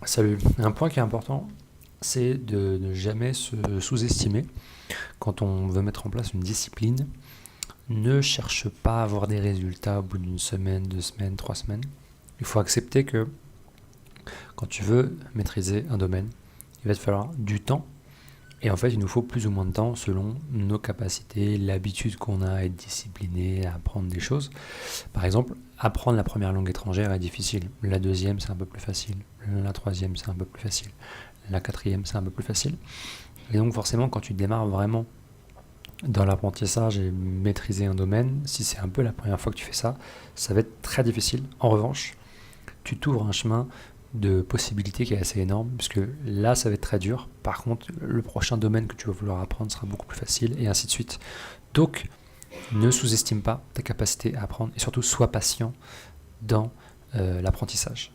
Salut. Un point qui est important, c'est de ne jamais se sous-estimer. Quand on veut mettre en place une discipline, ne cherche pas à avoir des résultats au bout d'une semaine, 2 semaines, 3 semaines. Il faut accepter que quand tu veux maîtriser un domaine, il va te falloir du temps. Et en fait, il nous faut plus ou moins de temps selon nos capacités, l'habitude qu'on a à être discipliné, à apprendre des choses. Par exemple, apprendre la première langue étrangère est difficile. La deuxième, c'est un peu plus facile. La troisième, c'est un peu plus facile. La quatrième, c'est un peu plus facile. Et donc forcément, quand tu démarres vraiment dans l'apprentissage et maîtriser un domaine, si c'est un peu la première fois que tu fais ça, ça va être très difficile. En revanche, tu t'ouvres un chemin de possibilités qui est assez énorme, puisque là, ça va être très dur. Par contre, le prochain domaine que tu vas vouloir apprendre sera beaucoup plus facile, et ainsi de suite. Donc, ne sous-estime pas ta capacité à apprendre, et surtout, sois patient dans l'apprentissage.